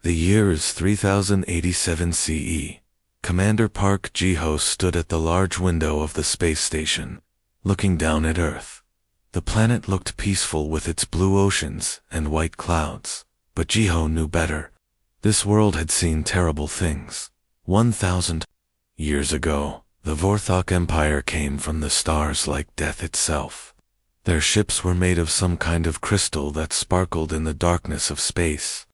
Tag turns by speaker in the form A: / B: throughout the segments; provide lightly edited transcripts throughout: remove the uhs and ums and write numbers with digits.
A: The year is 3087 CE. Commander Park Ji-ho stood at the large window of the space station, looking down at Earth. The planet looked peaceful with its blue oceans and white clouds, but Ji-ho knew better. This world had seen terrible things. 1,000 years ago, the Vorthok Empire came from the stars like death itself. Their ships were made of some kind of crystal that sparkled in the darkness of space.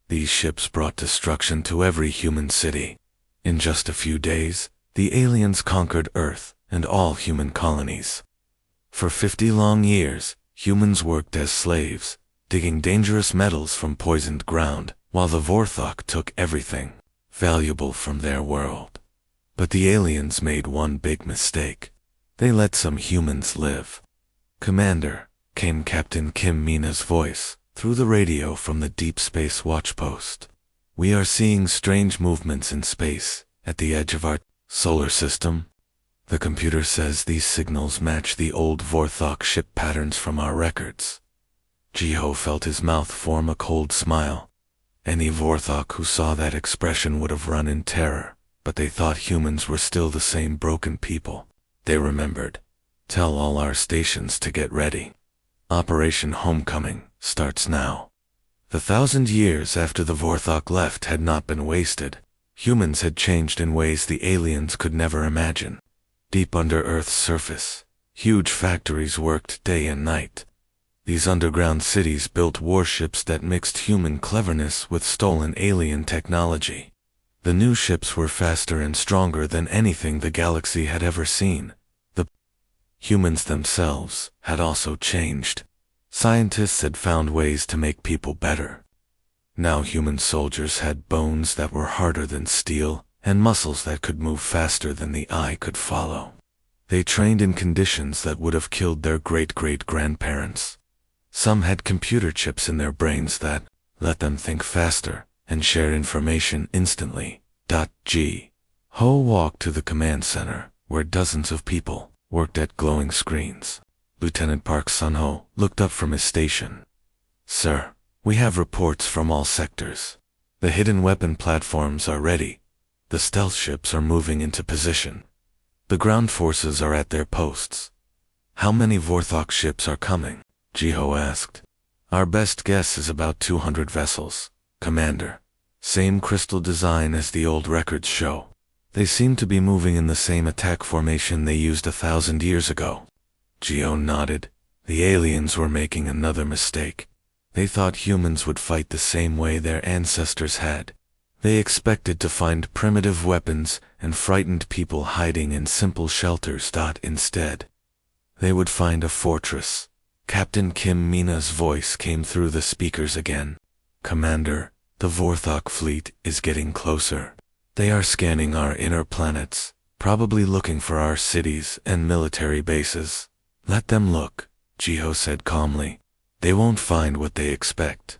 A: These ships brought destruction to every human city. In just a few days, the aliens conquered Earth and all human colonies. For 50 long years, humans worked as slaves, digging dangerous metals from poisoned ground, while the Vorthok took everything valuable from their world. But the aliens made one big mistake. They let some humans live. "Commander," came Captain Kim Mina's voice through the radio from the Deep Space Watch Post. "We are seeing strange movements in space, at the edge of our solar system. The computer says these signals match the old Vorthok ship patterns from our records." Ji-ho felt his mouth form a cold smile. Any Vorthok who saw that expression would have run in terror, but they thought humans were still the same broken people. They remembered. "Tell all our stations to get ready. Operation Homecoming starts now." The 1,000 years after the Vorthok left had not been wasted. Humans had changed in ways the aliens could never imagine. Deep under Earth's surface, huge factories worked day and night. These underground cities built warships that mixed human cleverness with stolen alien technology. The new ships were faster and stronger than anything the galaxy had ever seen. The humans themselves had also changed. Scientists had found ways to make people better. Now human soldiers had bones that were harder than steel, and muscles that could move faster than the eye could follow. They trained in conditions that would have killed their great-great-grandparents. Some had computer chips in their brains that let them think faster and share information instantly. Ji-ho walked to the command center, where dozens of people worked at glowing screens. Lieutenant Park Sun-ho looked up from his station. "Sir, we have reports from all sectors. The hidden weapon platforms are ready. The stealth ships are moving into position. The ground forces are at their posts." "How many Vorthok ships are coming?" Ji-ho asked. "Our best guess is about 200 vessels, Commander. Same crystal design as the old records show. They seem to be moving in the same attack formation they used 1,000 years ago." Ji-ho nodded. The aliens were making another mistake. They thought humans would fight the same way their ancestors had. They expected to find primitive weapons and frightened people hiding in simple shelters. Instead, they would find a fortress. Captain Kim Mina's voice came through the speakers again. "Commander, the Vorthok fleet is getting closer. They are scanning our inner planets, probably looking for our cities and military bases." "Let them look," Ji-ho said calmly. "They won't find what they expect."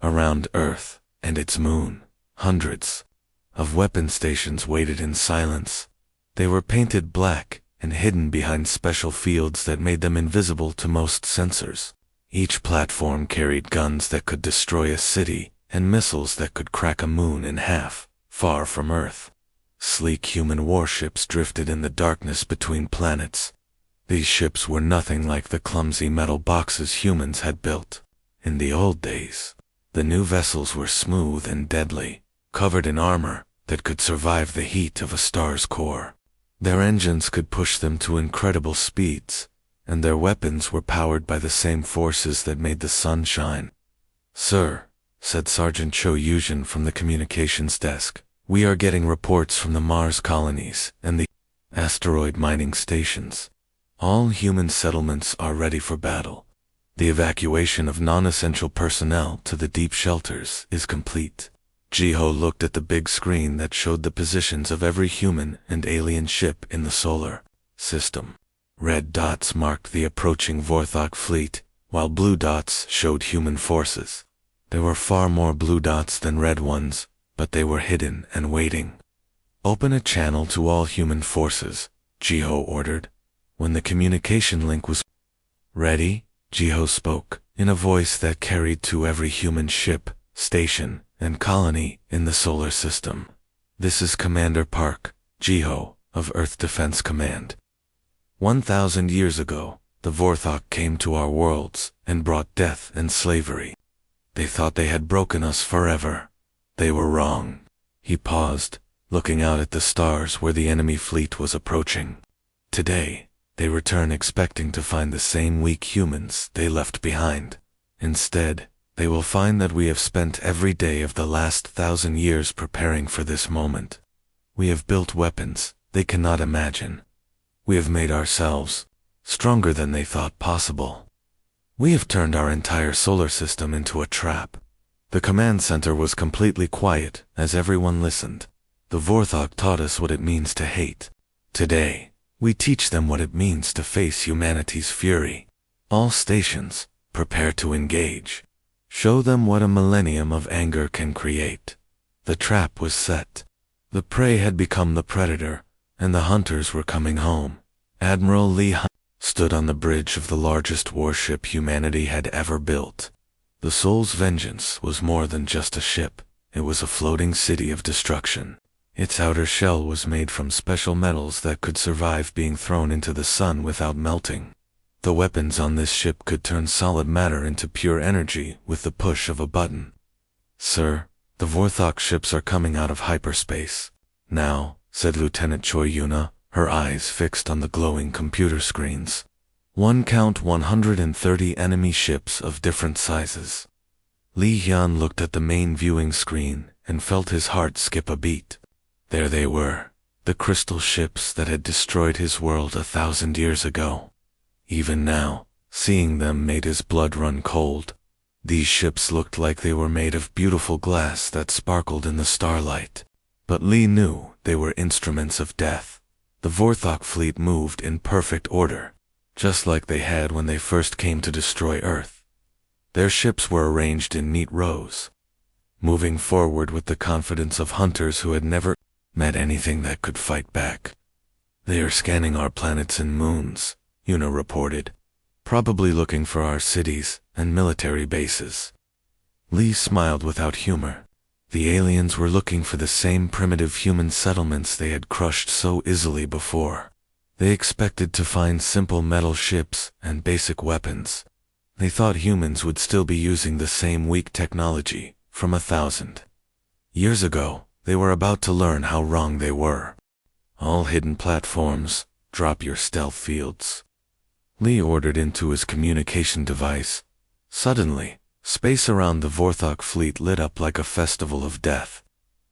A: Around Earth and its moon, hundreds of weapon stations waited in silence. They were painted black and hidden behind special fields that made them invisible to most sensors. Each platform carried guns that could destroy a city and missiles that could crack a moon in half, far from Earth. Sleek human warships drifted in the darkness between planets. These ships were nothing like the clumsy metal boxes humans had built. In the old days, the new vessels were smooth and deadly, covered in armor that could survive the heat of a star's core. Their engines could push them to incredible speeds, and their weapons were powered by the same forces that made the sun shine. "Sir," said Sergeant Cho Yujin from the communications desk, "we are getting reports from the Mars colonies and the asteroid mining stations. All human settlements are ready for battle. The evacuation of non-essential personnel to the deep shelters is complete." Ji-ho looked at the big screen that showed the positions of every human and alien ship in the solar system. Red dots marked the approaching Vorthok fleet, while blue dots showed human forces. There were far more blue dots than red ones, but they were hidden and waiting. "Open a channel to all human forces," Ji-ho ordered. When the communication link was ready, Ji-ho spoke, in a voice that carried to every human ship, station, and colony in the solar system. This is Commander Park, Jiho, of Earth Defense Command. 1,000 years ago, the Vorthok came to our worlds and brought death and slavery. They thought they had broken us forever. They were wrong. He paused, looking out at the stars where the enemy fleet was approaching. Today, they return expecting to find the same weak humans they left behind. Instead, they will find that we have spent every day of the last 1,000 years preparing for this moment. We have built weapons they cannot imagine. We have made ourselves stronger than they thought possible. We have turned our entire solar system into a trap. The command center was completely quiet as everyone listened. The Vorthok taught us what it means to hate. Today, we teach them what it means to face humanity's fury. All stations, prepare to engage. Show them what a millennium of anger can create. The trap was set. The prey had become the predator, and the hunters were coming home. Admiral Lee stood on the bridge of the largest warship humanity had ever built. The Soul's Vengeance was more than just a ship. It was a floating city of destruction. Its outer shell was made from special metals that could survive being thrown into the sun without melting. The weapons on this ship could turn solid matter into pure energy with the push of a button. "Sir, the Vorthok ships are coming out of hyperspace now," said Lieutenant Choi Yuna, her eyes fixed on the glowing computer screens. Count 130 enemy ships of different sizes. Li Hyun looked at the main viewing screen and felt his heart skip a beat. There they were, the crystal ships that had destroyed his world 1,000 years ago. Even now, seeing them made his blood run cold. These ships looked like they were made of beautiful glass that sparkled in the starlight. But Li knew they were instruments of death. The Vorthok fleet moved in perfect order, just like they had when they first came to destroy Earth. Their ships were arranged in neat rows, moving forward with the confidence of hunters who had never met anything that could fight back. "They are scanning our planets and moons," Yuna reported, "probably looking for our cities and military bases." Lee smiled without humor. The aliens were looking for the same primitive human settlements they had crushed so easily before. They expected to find simple metal ships and basic weapons. They thought humans would still be using the same weak technology from 1,000 years ago. They were about to learn how wrong they were. "All hidden platforms, drop your stealth fields," Lee ordered into his communication device. Suddenly, space around the Vorthok fleet lit up like a festival of death.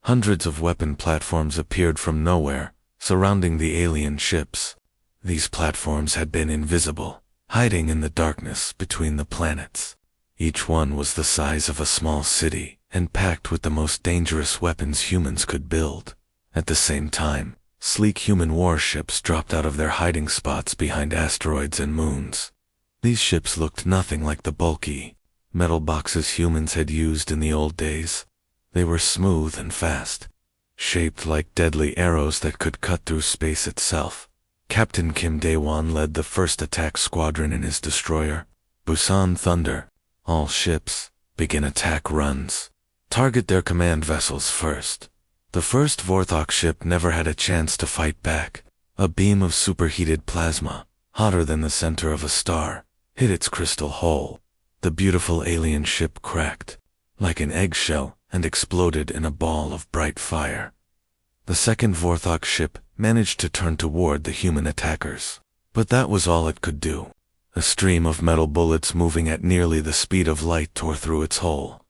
A: Hundreds of weapon platforms appeared from nowhere, surrounding the alien ships. These platforms had been invisible, hiding in the darkness between the planets. Each one was the size of a small city and packed with the most dangerous weapons humans could build. At the same time, sleek human warships dropped out of their hiding spots behind asteroids and moons. These ships looked nothing like the bulky metal boxes humans had used in the old days. They were smooth and fast, shaped like deadly arrows that could cut through space itself. Captain Kim Daewon led the first attack squadron in his destroyer, Busan Thunder. "All ships, begin attack runs. Target their command vessels first." The first Vorthok ship never had a chance to fight back. A beam of superheated plasma, hotter than the center of a star, hit its crystal hull. The beautiful alien ship cracked like an eggshell and exploded in a ball of bright fire. The second Vorthok ship managed to turn toward the human attackers, but that was all it could do. A stream of metal bullets moving at nearly the speed of light tore through its hull.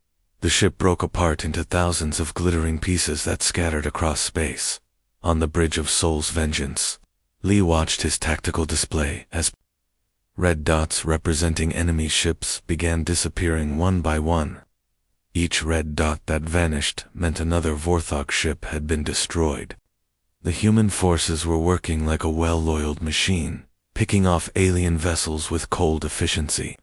A: The ship broke apart into thousands of glittering pieces that scattered across space. On the bridge of Soul's Vengeance, Lee watched his tactical display as red dots representing enemy ships began disappearing one by one. Each red dot that vanished meant another Vorthok ship had been destroyed. The human forces were working like a well-oiled machine, picking off alien vessels with cold efficiency.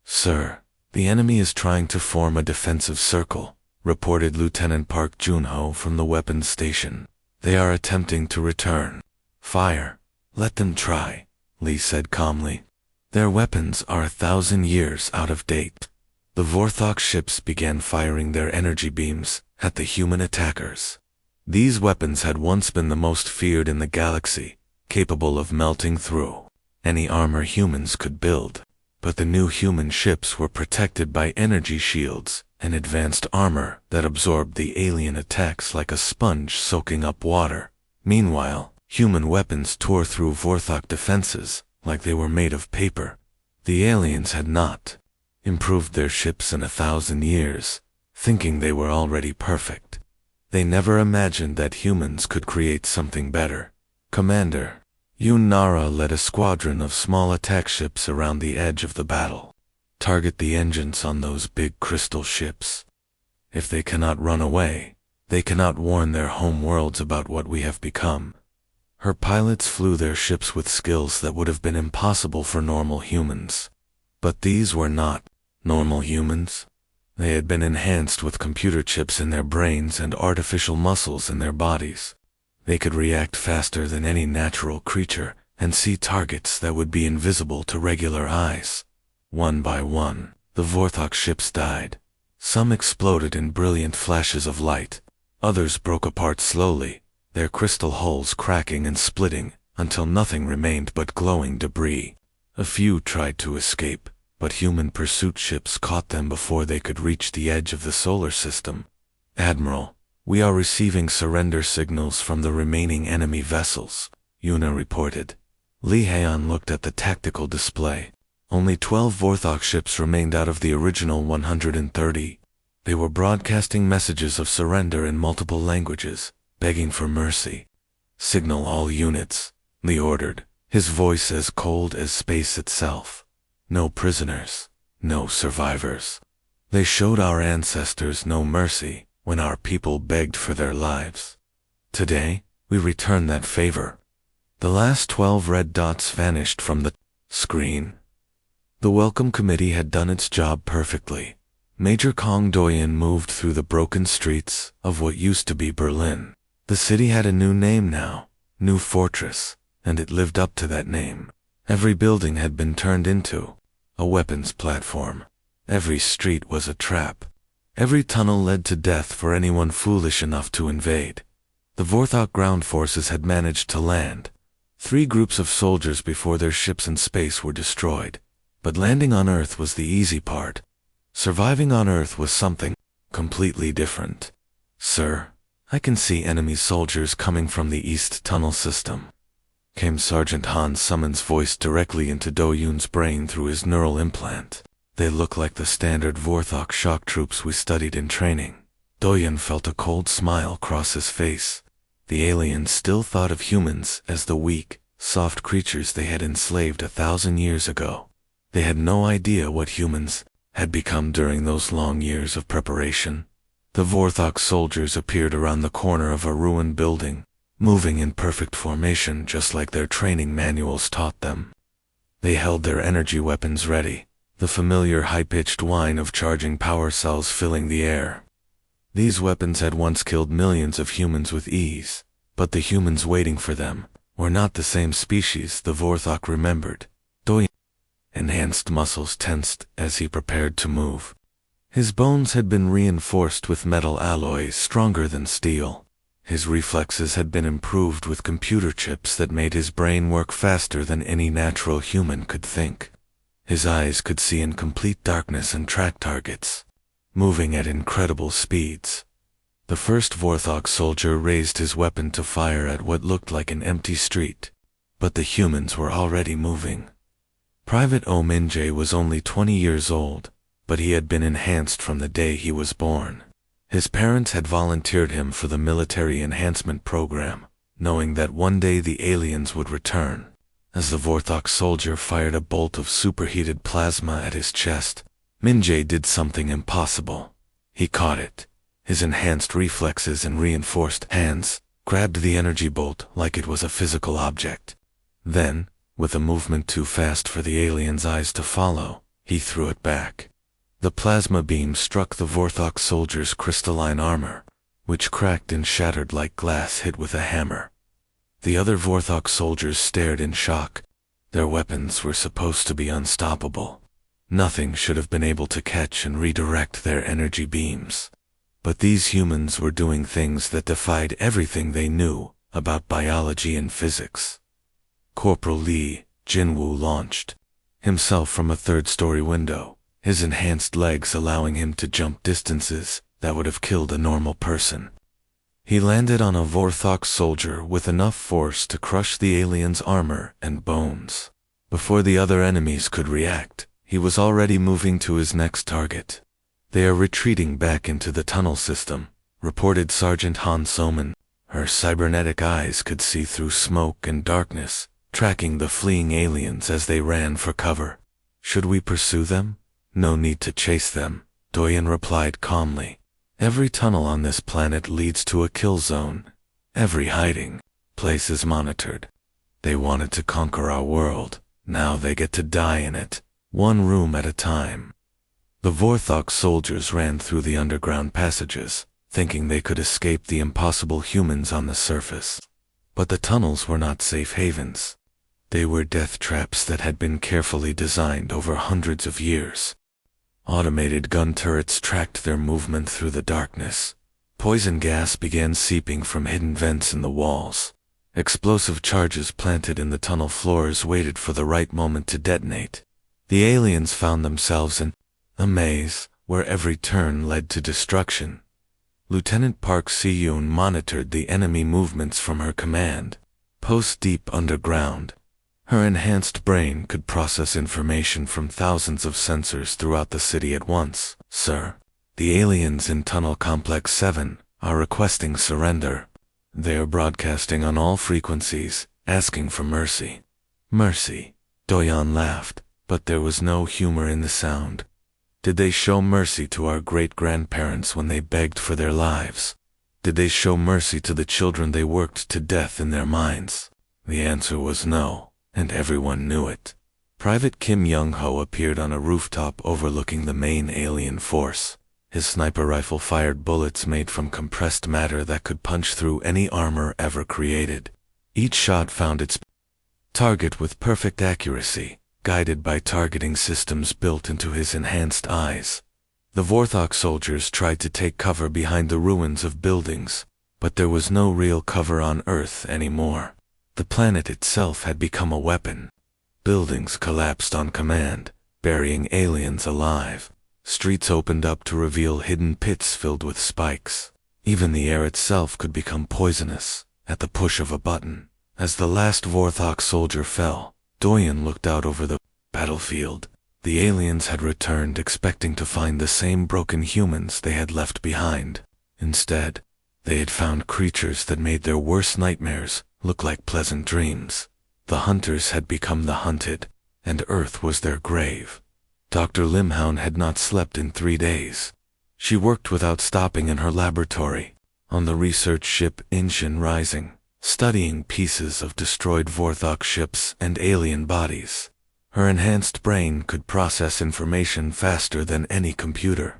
A: "Sir, the enemy is trying to form a defensive circle," reported Lieutenant Park Junho from the weapons station. "They are attempting to return. Fire. Let them try," Lee said calmly. "Their weapons are 1,000 years out of date." The Vorthok ships began firing their energy beams at the human attackers. These weapons had once been the most feared in the galaxy, capable of melting through any armor humans could build. But the new human ships were protected by energy shields and advanced armor that absorbed the alien attacks like a sponge soaking up water. Meanwhile, human weapons tore through Vorthok defenses like they were made of paper. The aliens had not improved their ships in 1,000 years, thinking they were already perfect. They never imagined that humans could create something better. Commander Yunara led a squadron of small attack ships around the edge of the battle. Target the engines on those big crystal ships. If they cannot run away, they cannot warn their home worlds about what we have become. Her pilots flew their ships with skills that would have been impossible for normal humans. But these were not normal humans. They had been enhanced with computer chips in their brains and artificial muscles in their bodies. They could react faster than any natural creature and see targets that would be invisible to regular eyes. One by one, the Vorthok ships died. Some exploded in brilliant flashes of light. Others broke apart slowly, their crystal hulls cracking and splitting until nothing remained but glowing debris. A few tried to escape, but human pursuit ships caught them before they could reach the edge of the solar system. Admiral, we are receiving surrender signals from the remaining enemy vessels, Yuna reported. Li Heian looked at the tactical display. Only 12 Vorthok ships remained out of the original 130. They were broadcasting messages of surrender in multiple languages, begging for mercy. Signal all units, Li ordered, his voice as cold as space itself. No prisoners, no survivors. They showed our ancestors no mercy when our people begged for their lives. Today, we return that favor. The last 12 red dots vanished from the screen. The welcome committee had done its job perfectly. Major Kong Doyen moved through the broken streets of what used to be Berlin. The city had a new name now, New Fortress, and it lived up to that name. Every building had been turned into a weapons platform. Every street was a trap. Every tunnel led to death for anyone foolish enough to invade. The Vorthok ground forces had managed to land 3 groups of soldiers before their ships in space were destroyed. But landing on Earth was the easy part. Surviving on Earth was something completely different. Sir, I can see enemy soldiers coming from the East Tunnel system, came Sergeant Han Summon's voice directly into Do-Yoon's brain through his neural implant. They look like the standard Vorthok shock troops we studied in training. Do-Yoon felt a cold smile cross his face. The aliens still thought of humans as the weak, soft creatures they had enslaved 1,000 years ago. They had no idea what humans had become during those long years of preparation. The Vorthok soldiers appeared around the corner of a ruined building, moving in perfect formation just like their training manuals taught them. They held their energy weapons ready, the familiar high-pitched whine of charging power cells filling the air. These weapons had once killed millions of humans with ease, but the humans waiting for them were not the same species the Vorthok remembered. Do-Yoon enhanced muscles tensed as he prepared to move. His bones had been reinforced with metal alloys stronger than steel. His reflexes had been improved with computer chips that made his brain work faster than any natural human could think. His eyes could see in complete darkness and track targets, moving at incredible speeds. The first Vorthok soldier raised his weapon to fire at what looked like an empty street, but the humans were already moving. Private Oh Min-jae was only 20 years old, but he had been enhanced from the day he was born. His parents had volunteered him for the military enhancement program, knowing that one day the aliens would return. As the Vorthok soldier fired a bolt of superheated plasma at his chest, Min-jae did something impossible. He caught it. His enhanced reflexes and reinforced hands grabbed the energy bolt like it was a physical object. Then, with a movement too fast for the alien's eyes to follow, he threw it back. The plasma beam struck the Vorthok soldier's crystalline armor, which cracked and shattered like glass hit with a hammer. The other Vorthok soldiers stared in shock. Their weapons were supposed to be unstoppable. Nothing should have been able to catch and redirect their energy beams. But these humans were doing things that defied everything they knew about biology and physics. Corporal Lee Jinwoo launched himself from a third-story window, his enhanced legs allowing him to jump distances that would have killed a normal person. He landed on a Vorthok soldier with enough force to crush the alien's armor and bones. Before the other enemies could react, he was already moving to his next target. "They are retreating back into the tunnel system," reported Sergeant Han Soman. Her cybernetic eyes could see through smoke and darkness, tracking the fleeing aliens as they ran for cover. "Should we pursue them?" "No need to chase them," Doyen replied calmly. "Every tunnel on this planet leads to a kill zone. Every hiding place is monitored. They wanted to conquer our world. Now they get to die in it, one room at a time." The Vorthok soldiers ran through the underground passages, thinking they could escape the impossible humans on the surface. But the tunnels were not safe havens. They were death traps that had been carefully designed over hundreds of years. Automated gun turrets tracked their movement through the darkness. Poison gas began seeping from hidden vents in the walls. Explosive charges planted in the tunnel floors waited for the right moment to detonate. The aliens found themselves in a maze where every turn led to destruction. Lieutenant Park Si-yoon monitored the enemy movements from her command post deep underground. Her enhanced brain could process information from thousands of sensors throughout the city at once. "Sir, the aliens in Tunnel Complex 7 are requesting surrender. They are broadcasting on all frequencies, asking for mercy." "Mercy?" Doyan laughed, but there was no humor in the sound. "Did they show mercy to our great-grandparents when they begged for their lives? Did they show mercy to the children they worked to death in their mines?" The answer was no, and everyone knew it. Private Kim Young-ho appeared on a rooftop overlooking the main alien force. His sniper rifle fired bullets made from compressed matter that could punch through any armor ever created. Each shot found its target with perfect accuracy, guided by targeting systems built into his enhanced eyes. The Vorthok soldiers tried to take cover behind the ruins of buildings, but there was no real cover on Earth anymore. The planet itself had become a weapon. Buildings collapsed on command, burying aliens alive. Streets opened up to reveal hidden pits filled with spikes. Even the air itself could become poisonous at the push of a button. As the last Vorthok soldier fell, Doyen looked out over the battlefield. The aliens had returned expecting to find the same broken humans they had left behind. Instead, they had found creatures that made their worst nightmares look like pleasant dreams. The hunters had become the hunted, and Earth was their grave. Dr. Limhound had not slept in 3 days. She worked without stopping in her laboratory, on the research ship Inshin Rising, studying pieces of destroyed Vorthok ships and alien bodies. Her enhanced brain could process information faster than any computer.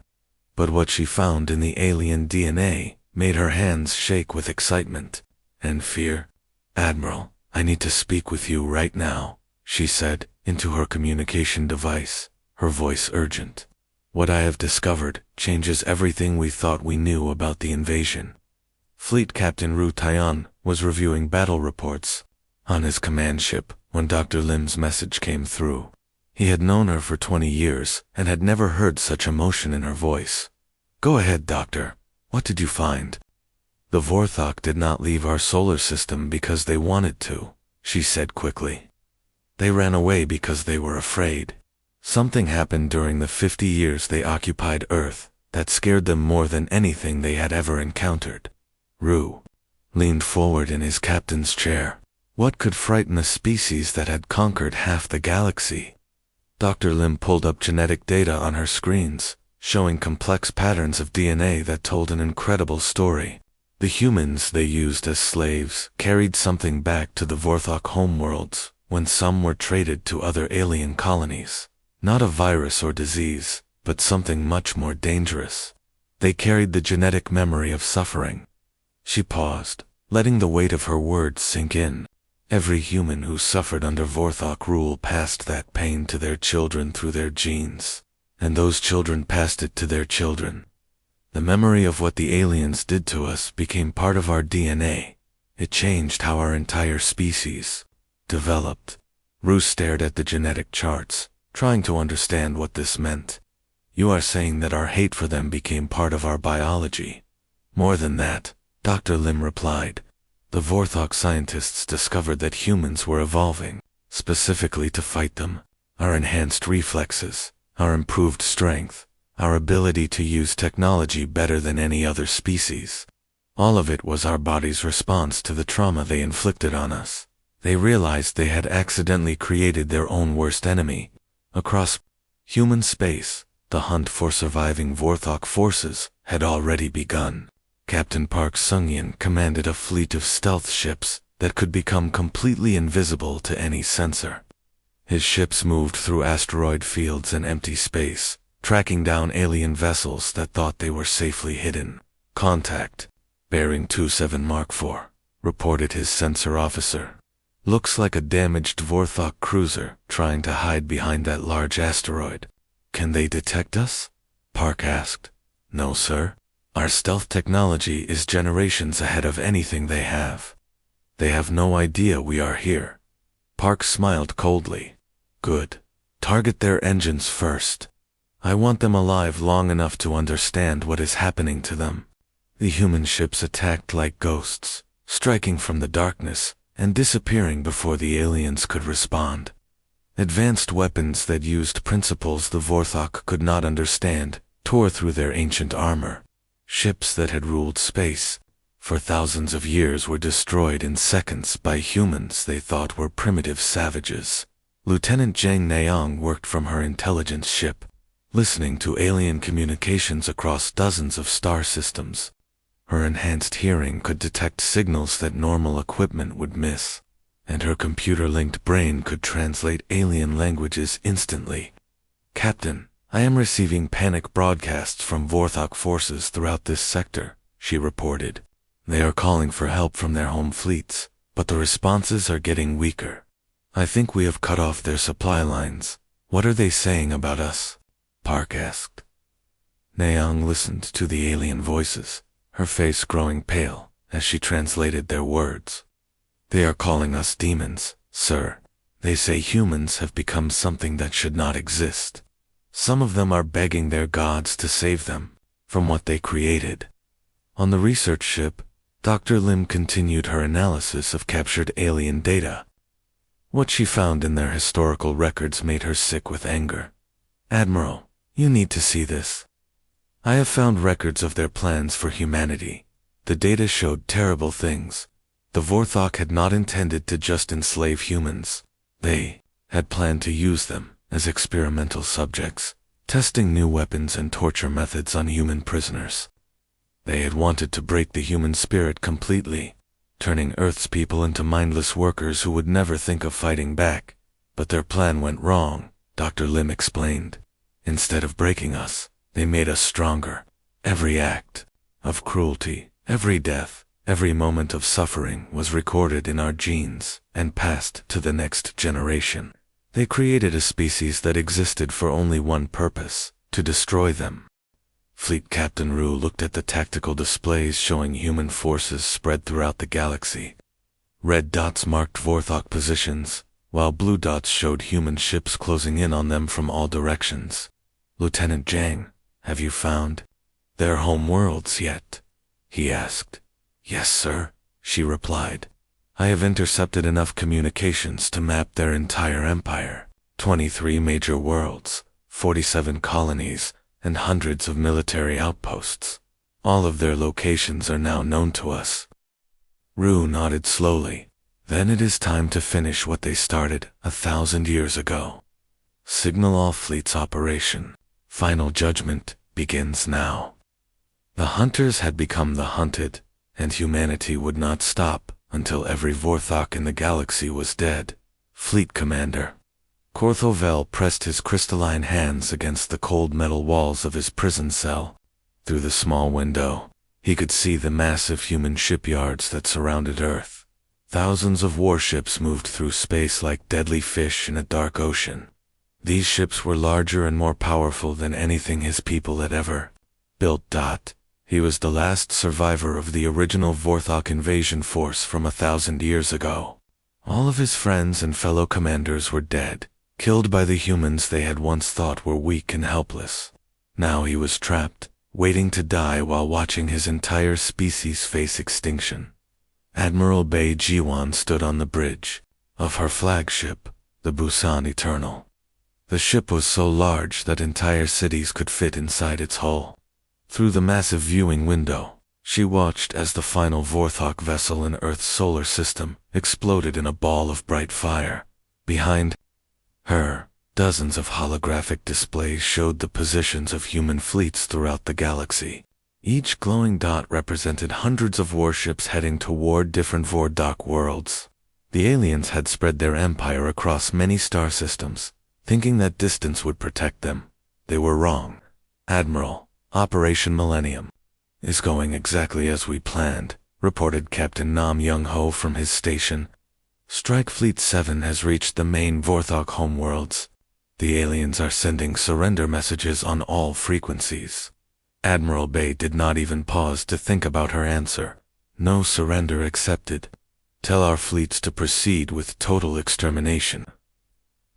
A: But what she found in the alien DNA made her hands shake with excitement and fear. "Admiral, I need to speak with you right now," she said into her communication device, her voice urgent. "What I have discovered changes everything we thought we knew about the invasion." Fleet Captain Ru Taiyan was reviewing battle reports on his command ship when Dr. Lim's message came through. He had known her for 20 years and had never heard such emotion in her voice. "Go ahead, Doctor. What did you find?" "The Vorthok did not leave our solar system because they wanted to," she said quickly. "They ran away because they were afraid. Something happened during the 50 years they occupied Earth that scared them more than anything they had ever encountered." Ru leaned forward in his captain's chair. What could frighten a species that had conquered half the galaxy? Dr. Lim pulled up genetic data on her screens, showing complex patterns of DNA that told an incredible story. The humans they used as slaves carried something back to the Vorthok homeworlds when some were traded to other alien colonies. Not a virus or disease, but something much more dangerous. They carried the genetic memory of suffering. She paused, letting the weight of her words sink in. Every human who suffered under Vorthok rule passed that pain to their children through their genes, and those children passed it to their children. The memory of what the aliens did to us became part of our DNA. It changed how our entire species developed. Rue stared at the genetic charts, trying to understand what this meant. You are saying that our hate for them became part of our biology. More than that, Dr. Lim replied. The Vorthok scientists discovered that humans were evolving, specifically to fight them. Our enhanced reflexes, our improved strength, our ability to use technology better than any other species. All of it was our body's response to the trauma they inflicted on us. They realized they had accidentally created their own worst enemy. Across human space, the hunt for surviving Vorthok forces had already begun. Captain Park Sung-yin commanded a fleet of stealth ships that could become completely invisible to any sensor. His ships moved through asteroid fields and empty space, tracking down alien vessels that thought they were safely hidden. Contact. Bearing 27 Mark IV, reported his sensor officer. Looks like a damaged Vorthok cruiser trying to hide behind that large asteroid. Can they detect us? Park asked. No, sir. Our stealth technology is generations ahead of anything they have. They have no idea we are here. Park smiled coldly. Good. Target their engines first. I want them alive long enough to understand what is happening to them. The human ships attacked like ghosts, striking from the darkness and disappearing before the aliens could respond. Advanced weapons that used principles the Vorthok could not understand tore through their ancient armor. Ships that had ruled space for thousands of years were destroyed in seconds by humans they thought were primitive savages. Lieutenant Zhang Naiyang worked from her intelligence ship, listening to alien communications across dozens of star systems. Her enhanced hearing could detect signals that normal equipment would miss, and her computer-linked brain could translate alien languages instantly. Captain, I am receiving panic broadcasts from Vorthok forces throughout this sector, she reported. They are calling for help from their home fleets, but the responses are getting weaker. I think we have cut off their supply lines. What are they saying about us? Park asked. Naiyang listened to the alien voices, her face growing pale as she translated their words. They are calling us demons, sir. They say humans have become something that should not exist. Some of them are begging their gods to save them from what they created. On the research ship, Dr. Lim continued her analysis of captured alien data. What she found in their historical records made her sick with anger. Admiral, you need to see this. I have found records of their plans for humanity. The data showed terrible things. The Vorthok had not intended to just enslave humans. They had planned to use them as experimental subjects, testing new weapons and torture methods on human prisoners. They had wanted to break the human spirit completely, turning Earth's people into mindless workers who would never think of fighting back. But their plan went wrong, Dr. Lim explained. Instead of breaking us, they made us stronger. Every act of cruelty, every death, every moment of suffering was recorded in our genes and passed to the next generation. They created a species that existed for only one purpose, to destroy them. Fleet Captain Rue looked at the tactical displays showing human forces spread throughout the galaxy. Red dots marked Vorthok positions, while blue dots showed human ships closing in on them from all directions. Lieutenant Zhang, have you found their home worlds yet? He asked. Yes, sir, she replied. I have intercepted enough communications to map their entire empire. 23 major worlds, 47 colonies, and hundreds of military outposts. All of their locations are now known to us. Rue nodded slowly. Then it is time to finish what they started 1,000 years ago. Signal all fleets operation. Final judgment begins now. The hunters had become the hunted, and humanity would not stop until every Vorthok in the galaxy was dead. Fleet Commander. Korthovel pressed his crystalline hands against the cold metal walls of his prison cell. Through the small window, he could see the massive human shipyards that surrounded Earth. Thousands of warships moved through space like deadly fish in a dark ocean. These ships were larger and more powerful than anything his people had ever built. He was the last survivor of the original Vorthok invasion force from 1,000 years ago. All of his friends and fellow commanders were dead, killed by the humans they had once thought were weak and helpless. Now he was trapped, waiting to die while watching his entire species face extinction. Admiral Bei Jiwan stood on the bridge of her flagship, the Busan Eternal. The ship was so large that entire cities could fit inside its hull. Through the massive viewing window, she watched as the final Vorthok vessel in Earth's solar system exploded in a ball of bright fire. Behind her, dozens of holographic displays showed the positions of human fleets throughout the galaxy. Each glowing dot represented hundreds of warships heading toward different Vorthok worlds. The aliens had spread their empire across many star systems, thinking that distance would protect them. They were wrong. Admiral, Operation Millennium is going exactly as we planned, reported Captain Nam Young-ho from his station. Strike Fleet 7 has reached the main Vorthok homeworlds. The aliens are sending surrender messages on all frequencies. Admiral Bei did not even pause to think about her answer. No surrender accepted. Tell our fleets to proceed with total extermination.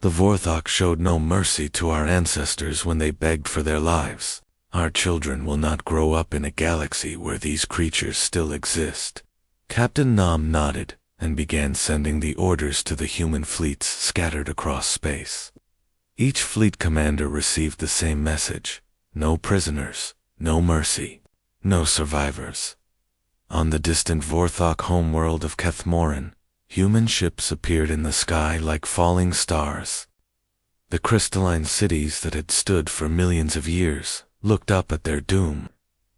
A: The Vorthok showed no mercy to our ancestors when they begged for their lives. Our children will not grow up in a galaxy where these creatures still exist. Captain Nam nodded and began sending the orders to the human fleets scattered across space. Each fleet commander received the same message. No prisoners, no mercy, no survivors. On the distant Vorthok homeworld of Kethmoran, human ships appeared in the sky like falling stars. The crystalline cities that had stood for millions of years looked up at their doom.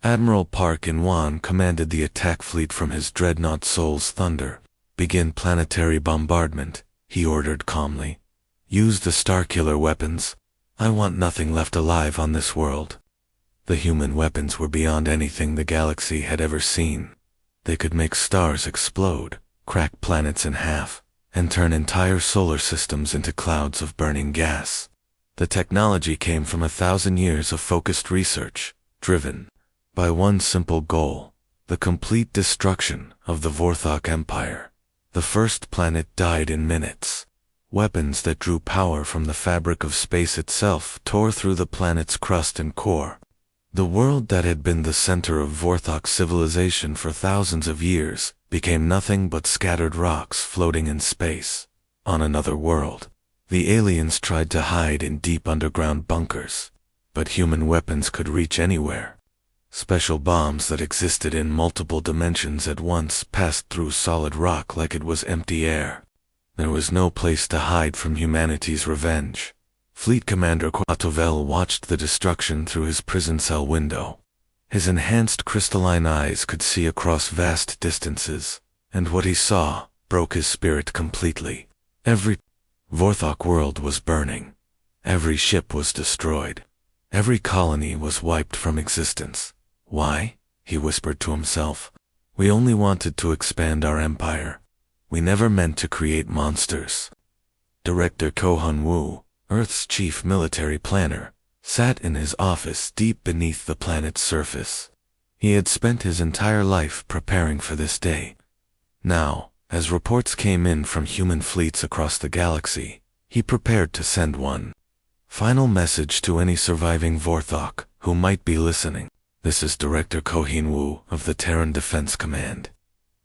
A: Admiral Park In-wan commanded the attack fleet from his dreadnought Soul's Thunder. Begin planetary bombardment, he ordered calmly. Use the Starkiller weapons. I want nothing left alive on this world. The human weapons were beyond anything the galaxy had ever seen. They could make stars explode, crack planets in half, and turn entire solar systems into clouds of burning gas. The technology came from 1,000 years of focused research, driven by one simple goal: the complete destruction of the Vorthok Empire. The first planet died in minutes. Weapons that drew power from the fabric of space itself tore through the planet's crust and core. The world that had been the center of Vorthok civilization for thousands of years became nothing but scattered rocks floating in space. On another world, the aliens tried to hide in deep underground bunkers, but human weapons could reach anywhere. Special bombs that existed in multiple dimensions at once passed through solid rock like it was empty air. There was no place to hide from humanity's revenge. Fleet Commander Quatovel watched the destruction through his prison cell window. His enhanced crystalline eyes could see across vast distances, and what he saw broke his spirit completely. Every Vorthok world was burning. Every ship was destroyed. Every colony was wiped from existence. Why? He whispered to himself. We only wanted to expand our empire. We never meant to create monsters. Director Ko Hun-woo, Earth's chief military planner, sat in his office deep beneath the planet's surface. He had spent his entire life preparing for this day. Now, as reports came in from human fleets across the galaxy, he prepared to send one final message to any surviving Vorthok who might be listening. This is Director Ko Hin-woo of the Terran Defense Command.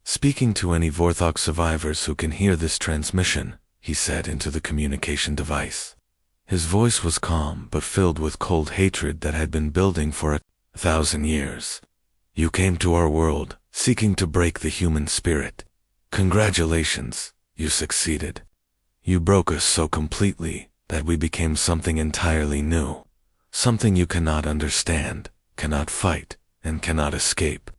A: Speaking to any Vorthok survivors who can hear this transmission, he said into the communication device. His voice was calm but filled with cold hatred that had been building for 1,000 years. You came to our world, seeking to break the human spirit. Congratulations, you succeeded. You broke us so completely that we became something entirely new. Something you cannot understand, cannot fight, and cannot escape.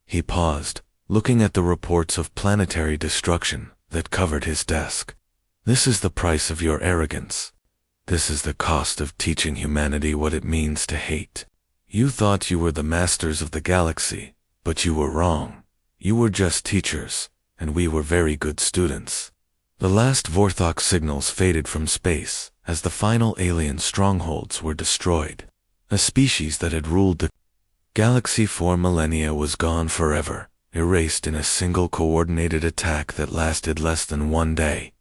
A: He paused, looking at the reports of planetary destruction that covered his desk. This is the price of your arrogance. This is the cost of teaching humanity what it means to hate. You thought you were the masters of the galaxy, but you were wrong. You were just teachers, and we were very good students. The last Vorthok signals faded from space as the final alien strongholds were destroyed. A species that had ruled the galaxy for millennia was gone forever, erased in a single coordinated attack that lasted less than 1 day.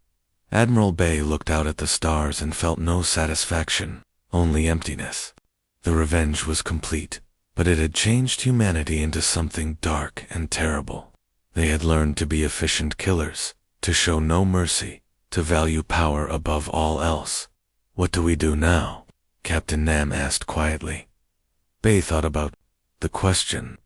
A: Admiral Bay looked out at the stars and felt no satisfaction, only emptiness. The revenge was complete, but it had changed humanity into something dark and terrible. They had learned to be efficient killers, to show no mercy, to value power above all else. What do we do now? Captain Nam asked quietly. Bay thought about the question.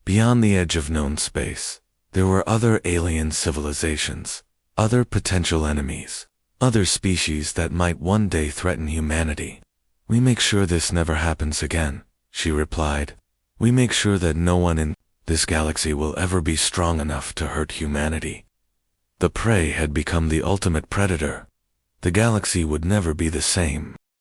A: Beyond the edge of known space, there were other alien civilizations, other potential enemies, other species that might one day threaten humanity. We make sure this never happens again, she replied. We make sure that no one in this galaxy will ever be strong enough to hurt humanity. The prey had become the ultimate predator. The galaxy would never be the same.